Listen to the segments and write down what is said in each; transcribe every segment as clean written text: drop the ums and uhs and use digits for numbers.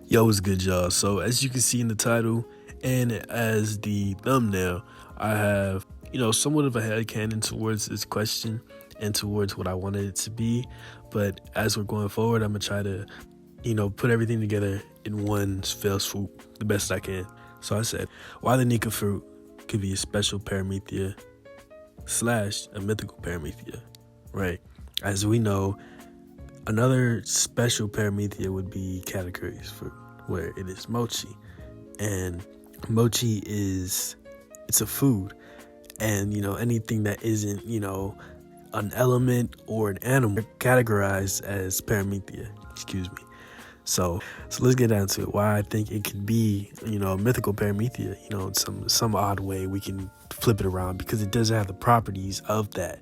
Yo, what's good, y'all? So, as you can see in the title and as the thumbnail, I have, somewhat of a headcanon towards this question and towards what I wanted it to be. But as we're going forward, I'm going to try to, put everything together in one fell swoop the best I can. So, I said, why the nika fruit could be a special paramythia slash a mythical paramythia, right? As we know, another special paramythia would be categories fruit, where it is mochi. And mochi it's a food. And, anything that isn't, an element or an animal categorized as paramythia, excuse me. So let's get down to it. Why I think it could be, a mythical paramythia, some odd way we can flip it around, because it does have the properties of that.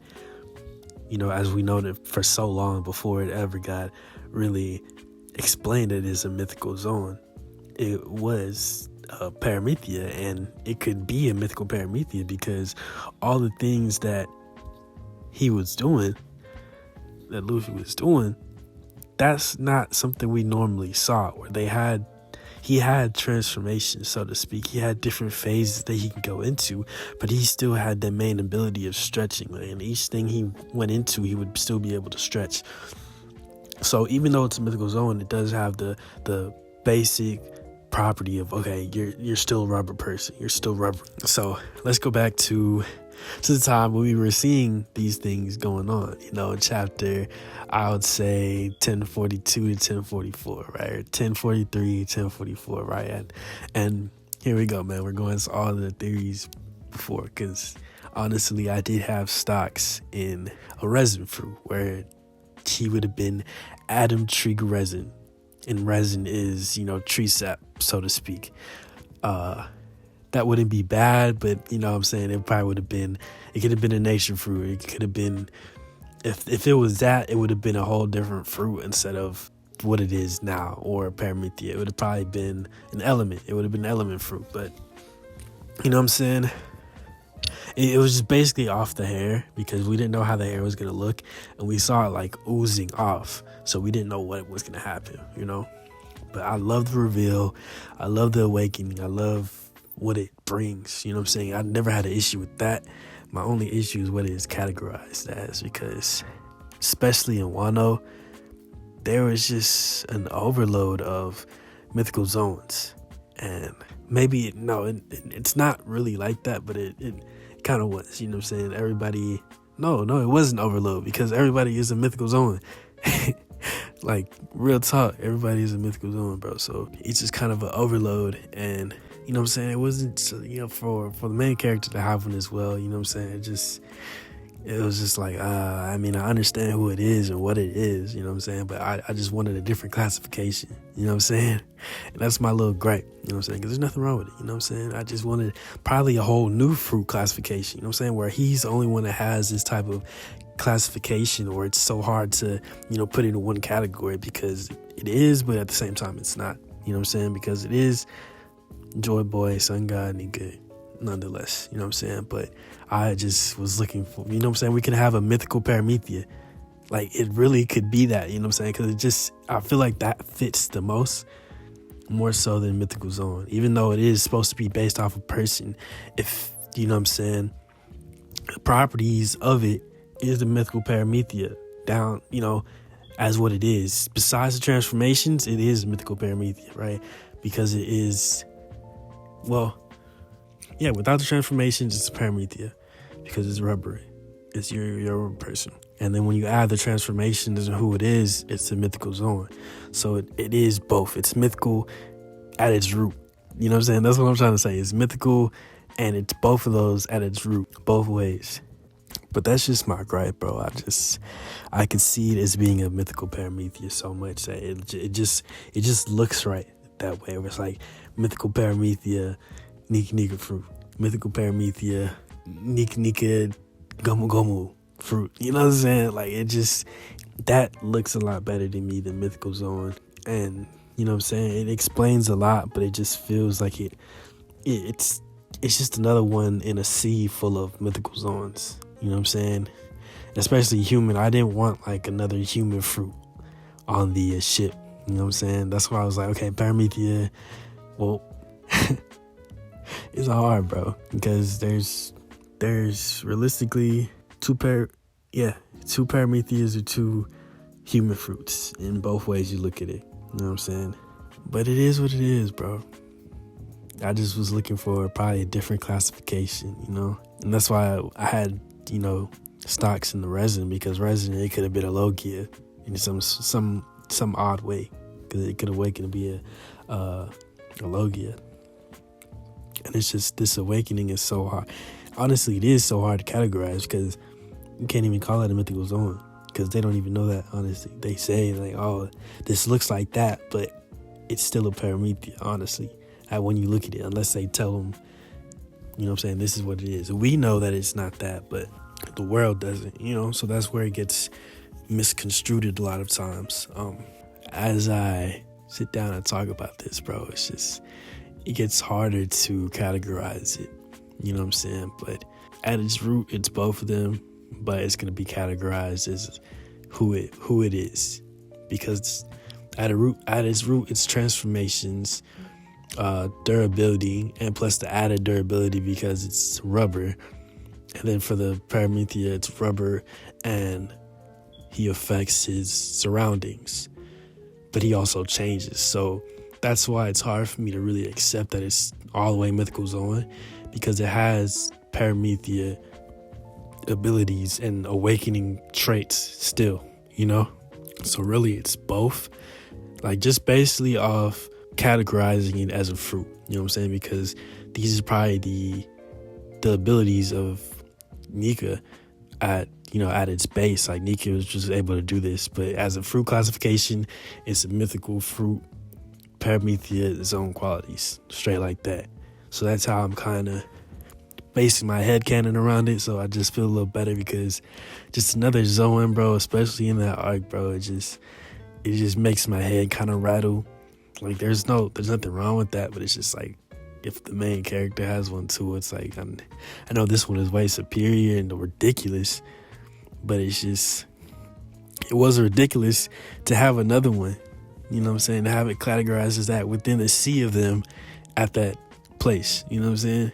As we know that for so long before it ever got really explained it as a mythical Zoan, it was a paramythia, and it could be a mythical paramythia because all the things that he was doing, that Luffy was doing, that's not something we normally saw, where he had transformations, so to speak. He had different phases that he could go into, but he still had that main ability of stretching. And each thing he went into, he would still be able to stretch. So even though it's a mythical Zoan, it does have the basic property of, okay, you're still a rubber person. You're still rubber. So let's go back to the time when we were seeing these things going on, in chapter, I would say 1042 to 1044, right? Or 1043, 1044, right? And here we go, man. We're going to all the theories before, because honestly, I did have stocks in a resin fruit where he would have been Adam tree resin. And resin is, tree sap, so to speak. That wouldn't be bad, but what I'm saying, it probably would have been, it could have been a nation fruit. It could have been, if it was that, it would have been a whole different fruit instead of what it is now, or a paramythia. It would have probably been an element. It would have been element fruit, but what I'm saying? It was just basically off the hair, because we didn't know how the hair was going to look, and we saw it like oozing off, so we didn't know what was going to happen, But I love the reveal. I love the awakening. I love what it brings, what I'm saying? I never had an issue with that. My only issue is what it is categorized as, because especially in Wano, there was just an overload of mythical zones. And maybe it's not really like that, but it kind of was, what I'm saying? Everybody, no, it wasn't overload, because everybody is a mythical zone. Like, real talk, everybody is a mythical zone, bro. So it's just kind of an overload. And what I'm saying, it wasn't, for the main character to have one as well, what I'm saying? It was just like, I understand who it is and what it is, what I'm saying? But I just wanted a different classification, what I'm saying? And that's my little gripe, what I'm saying? Because there's nothing wrong with it, what I'm saying? I just wanted probably a whole new fruit classification, what I'm saying? Where he's the only one that has this type of classification, or it's so hard to, put it in one category, because it is, but at the same time, it's not, what I'm saying? Because it is Joy Boy, Sun God, Nika, nonetheless, what I'm saying? But I just was looking for, what I'm saying? We could have a mythical paramythia. Like, it really could be that, what I'm saying? Because I feel like that fits the most, more so than mythical Zoan. Even though it is supposed to be based off a person, if, what I'm saying, the properties of it is the mythical paramythia down, as what it is. Besides the transformations, it is mythical paramythia, right? Because it is, without the transformations, it's a paramythia, because it's rubbery. It's your person. And then when you add the transformations and who it is, it's the mythical Zoan. So it is both. It's mythical at its root. You know what I'm saying? That's what I'm trying to say. It's mythical, and it's both of those at its root, both ways. But that's just my gripe, bro. I can see it as being a mythical paramythia so much that it just looks right that way. Where it's like mythical paramythia, nika-nika fruit, mythical paramythia, nika-nika gomu fruit. You know what I'm saying? Like, that looks a lot better to me than mythical Zoan. And you know what I'm saying? It explains a lot, but it just feels like it's just another one in a sea full of mythical Zoans. You know what I'm saying? Especially human. I didn't want like another human fruit on the ship. You know what I'm saying? That's why I was like, okay, Paramythia, well, it's hard, bro, because there's realistically two Paramythias or two human fruits in both ways you look at it. You know what I'm saying? But it is what it is, bro. I just was looking for probably a different classification, you know? And that's why I had, you know, stocks in the resin, because resin, it could have been a Logia in some odd way, because it could awaken to be a Logia. And it's just, this awakening is so hard. Honestly, it is so hard to categorize, because you can't even call it a Mythical Zoan, because they don't even know that, honestly. They say, like, oh, this looks like that, but it's still a Paramythia, honestly, when you look at it, unless they tell them, you know what I'm saying, this is what it is. We know that it's not that, but the world doesn't, you know? So that's where it gets misconstrued a lot of times. As I sit down and talk about this, bro, it's just, it gets harder to categorize it, you know what I'm saying? But at its root, it's both of them, but it's going to be categorized as who it is, because at its root, it's transformations, durability, and plus the added durability because it's rubber. And then for the Paramythia, it's rubber, and he affects his surroundings, but he also changes. So that's why it's hard for me to really accept that it's all the way Mythical Zoan, because it has Paramythia abilities and awakening traits still, you know? So really it's both, like just basically off categorizing it as a fruit, you know what I'm saying? Because these are probably the abilities of Nika at its base. Like Nika was just able to do this, but as a fruit classification, it's a mythical fruit. Paramythia, its own qualities, straight like that. So that's how I'm kind of basing my headcanon around it. So I just feel a little better, because just another Zoan, bro, especially in that arc, bro, it just makes my head kind of rattle. Like there's nothing wrong with that, but it's just like, if the main character has one too, it's like, I know this one is way superior and ridiculous, but it was ridiculous to have another one, you know what I'm saying, to have it categorized as that within the sea of them at that place, you know what I'm saying,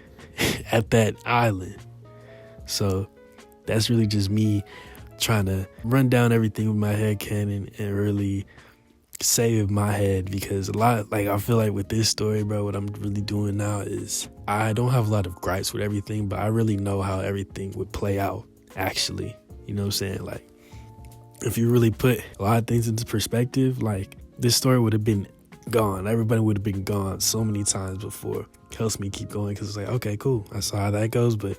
at that island. So that's really just me trying to run down everything with my headcanon and really save my head, because I feel like with this story, bro, what I'm really doing now is I don't have a lot of gripes with everything, but I really know how everything would play out, actually. You know what I'm saying? Like, if you really put a lot of things into perspective, like, this story would have been gone. Everybody would have been gone so many times before. Helps me keep going, because it's like, okay, cool, I saw how that goes, but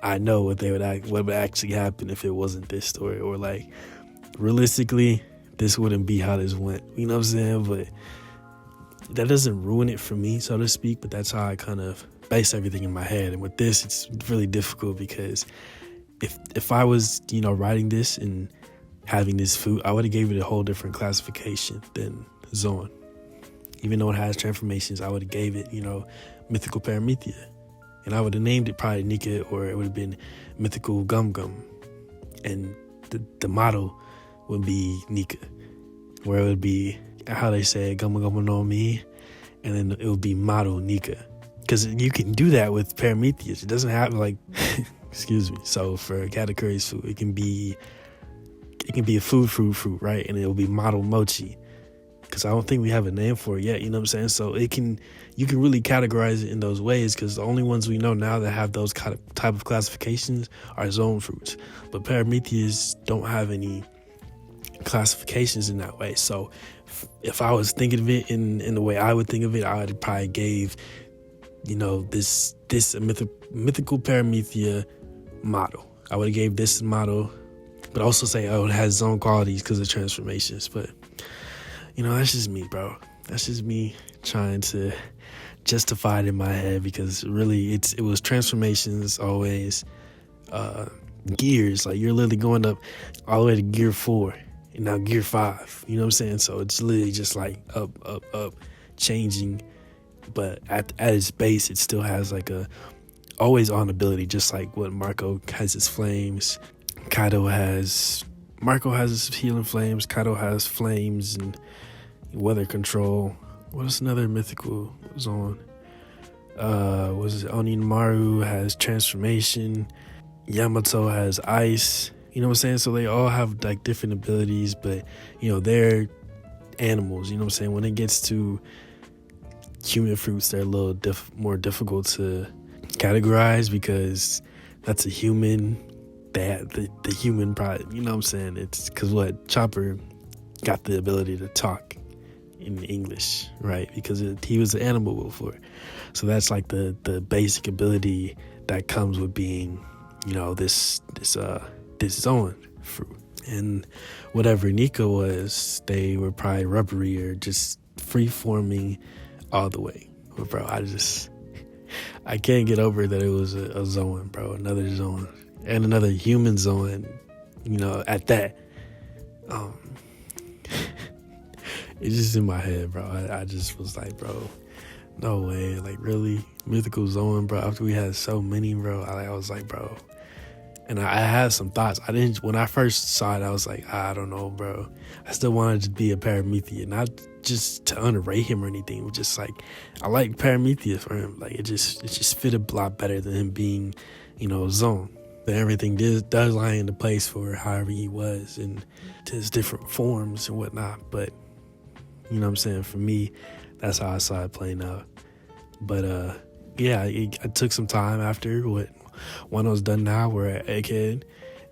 I know what would actually happen if it wasn't this story, or like, realistically, this wouldn't be how this went, you know what I'm saying? But that doesn't ruin it for me, so to speak, but that's how I kind of base everything in my head. And with this, it's really difficult, because if I was, writing this and having this food, I would have gave it a whole different classification than Zoan. Even though it has transformations, I would have gave it, Mythical Paramythia. And I would have named it probably Nika, or it would have been Mythical Gum Gum. And the motto would be Nika, where it would be, how they say, Gum Gum no me, and then it would be motto Nika. Because you can do that with Paramythias. It doesn't have, like, excuse me. So for Katakuri's food, it can be a fruit, right? And it will be motto mochi. Because I don't think we have a name for it yet, you know what I'm saying? So you can really categorize it in those ways, because the only ones we know now that have those type of classifications are Zoan fruits. But Paramythias don't have any classifications in that way. So if I was thinking of it in the way I would think of it, I would probably gave, this a Mythical Paramythia model. I would have gave this model, but also say, oh, it has its own qualities because of transformations. But that's just me, bro. That's just me trying to justify it in my head, because really it was transformations always, gears. Like, you're literally going up all the way to gear 4 and now gear 5. You know what I'm saying? So it's literally just like up, changing. But at its base, it still has like a always on ability, just like what Marco has his flames. Marco has his healing flames. Kaido has flames, and weather control. What's another mythical Zoan? Was it Onimaru has transformation. Yamato has ice. You know what I'm saying? So they all have like different abilities, but they're animals. You know what I'm saying? When it gets to human fruits, they're a little more difficult to categorize because that's a human. The human probably, you know what I'm saying? It's because Chopper got the ability to talk in English, right? Because he was an animal before. So that's like the basic ability that comes with being, this Zoan fruit. And whatever Nika was, they were probably rubbery or just free forming all the way. But bro, I can't get over that it was a Zoan, bro. Another Zoan. And another human Zoan, at that. It's just in my head, bro. I just was like, bro, no way. Like, really? Mythical Zoan, bro. After we had so many, bro, I was like, bro. And I had some thoughts. When I first saw it, I was like, I don't know, bro. I still wanted to be a Paramythia, not just to underrate him or anything. But just like, I like Paramythia for him. Like, it just fit a lot better than him being, Zoan. But everything does lie into place for however he was and his different forms and whatnot. But, you know what I'm saying? For me, that's how I saw it playing out. But, I took some time after when I was done now, we're at Egghead,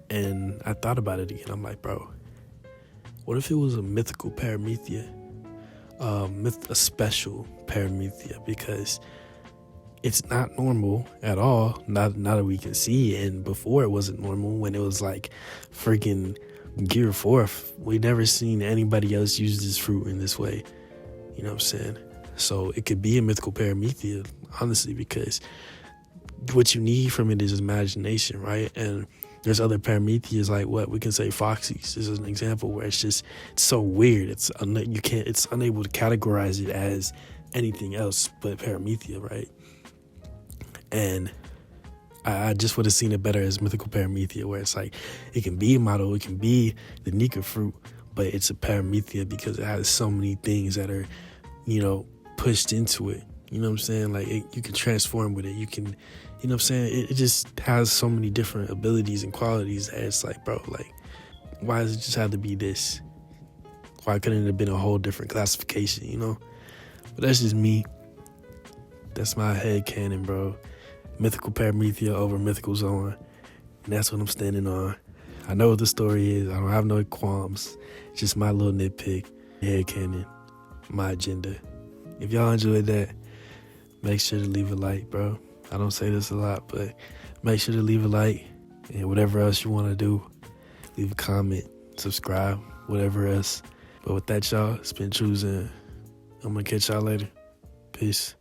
and I thought about it again. I'm like, bro, what if it was a mythical Paramythia? A special Paramythia, because it's not normal at all, not that we can see. And before it wasn't normal when it was like freaking Gear 4th. We never seen anybody else use this fruit in this way. You know what I'm saying? So it could be a mythical Paramythia, honestly, because what you need from it is imagination, right? And there's other Paramythias like we can say Foxy's. This is an example where it's so weird. It's unable to categorize it as anything else but Paramythia, right? And I just would have seen it better as Mythical Paramythia, where it's like it can be a model, it can be the Nika fruit, but it's a Paramythia because it has so many things that are, pushed into it. You know what I'm saying? Like you can transform with it. You can, you know what I'm saying? It just has so many different abilities and qualities that it's like, bro, like, why does it just have to be this? Why couldn't it have been a whole different classification, But that's just me. That's my head canon, bro. Mythical Paramythia over Mythical Zoan. And that's what I'm standing on. I know what the story is. I don't have no qualms. It's just my little nitpick. Head canon. My agenda. If y'all enjoyed that, make sure to leave a like, bro. I don't say this a lot, but make sure to leave a like. And whatever else you want to do, leave a comment, subscribe, whatever else. But with that, y'all, it's been Zoan. I'm going to catch y'all later. Peace.